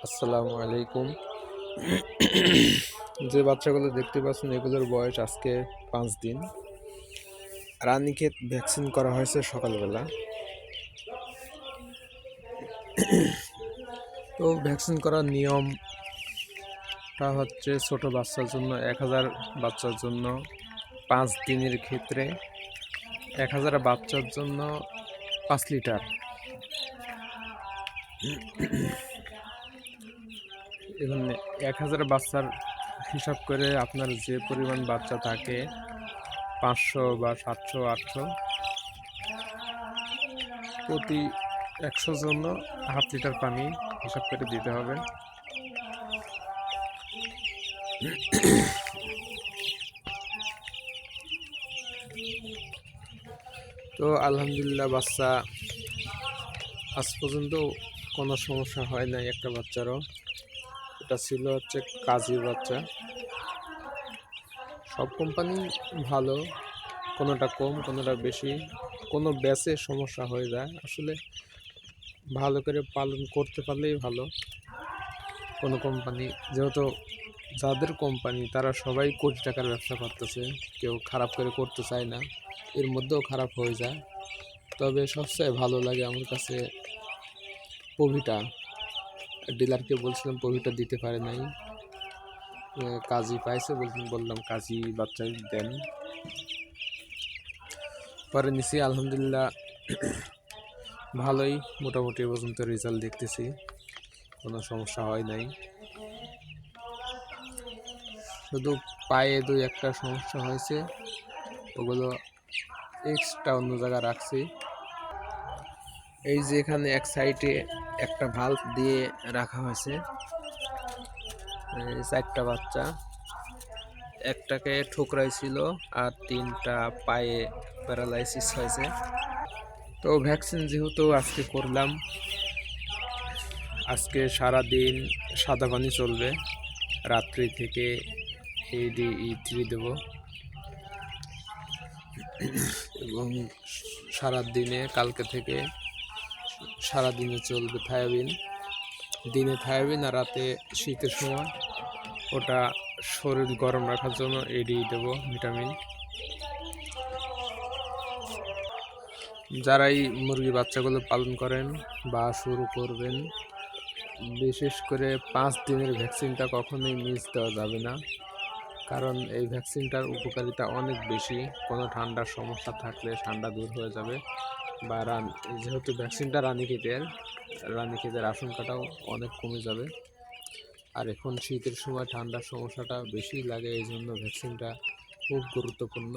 আসসালামু আলাইকুম। যে বাচ্চাগুলো দেখতে পাচ্ছেন এগুলোর বয়স আজকে 5 দিন। রানীক্ষেত ভ্যাকসিন করা হয়েছে সকালবেলা। তো ভ্যাকসিন করার নিয়মটা হচ্ছে ছোট বাচ্চার জন্য 1000 বাচ্চার জন্য 5 দিনের ক্ষেত্রে 1000 বাচ্চার জন্য 5 লিটার। এখানে 1000 বাচ্চার হিসাব করে আপনার যে পরিমাণ বাচ্চা থাকে 500 বা 700 800 প্রতি 100 জন্য হাফ লিটার পানি হিসাব করে দিতে হবে। তো আলহামদুলিল্লাহ বাচ্চা আজ পর্যন্ত কোনো সমস্যা হয় নাই একটা বাচ্চারও। এটা ছিল হচ্ছে কাজী বাচ্চা। সব কোম্পানি ভালো, কোনোটা কম কোনোটা বেশি, কোনো ব্যাচে সমস্যা হয়ে যায়। আসলে ভালো করে পালন করতে পারলেই ভালো। কোনো কোম্পানি যেহেতু যাদের কোম্পানি তারা সবাই কোটি টাকার ব্যবসা করতেছে, কেউ খারাপ করে করতে চায় না, এর মধ্যেও খারাপ হয়ে যায়। তবে সবচেয়ে ভালো লাগে আমার কাছে পভিটা। ডিলারকে বলছিলাম পভিটা দিতে পারে নাই, কাজী পাইছে বললাম কাজী বাচ্চা দেন, পরে নিছি। আলহামদুলিল্লাহ ভালোই মোটামুটি পর্যন্ত রেজাল্ট দেখতেছি, কোনো সমস্যা হয় নাই। শুধু পায়ে 2-1টা সমস্যা হয়েছে, ওগুলো এক্সট্রা অন্য জায়গায় রাখছি। এই যে এখানে এক সাইডে একটা ভাল্ব দিয়ে রাখা হয়েছে। 4টা বাচ্চা, একটাকে ঠোকরাইছিল আর 3টা পায়ে প্যারালাইসিস হয়েছে। তো ভ্যাকসিন যেহেতু আজকে করলাম, আজকে সারাদিন সাদা পানি চলবে, রাত্রি থেকে ADE3 দেব এবং সারাদিনে কালকে থেকে সারাদিনে চলবে থায়াবিন। দিনে থায়াবিন আর রাতে শীতের সময় ওটা শরীর গরম রাখার জন্য ADE দেব, ভিটামিন। যারাই মুরগি বাচ্চাগুলো পালন করেন বা শুরু করবেন, বিশেষ করে 5 দিনের ভ্যাকসিনটা কখনোই মিস দেওয়া যাবে না, কারণ এই ভ্যাকসিনটার উপকারিতা অনেক বেশি। কোনো ঠান্ডার সমস্যা থাকলে ঠান্ডা দূর হয়ে যাবে, বা যেহেতু ভ্যাকসিনটা রানীক্ষেতের আশঙ্কাটাও অনেক কমে যাবে। আর এখন শীতের সময় ঠান্ডার সমস্যাটা বেশি লাগে, এই জন্য ভ্যাকসিনটা খুব গুরুত্বপূর্ণ।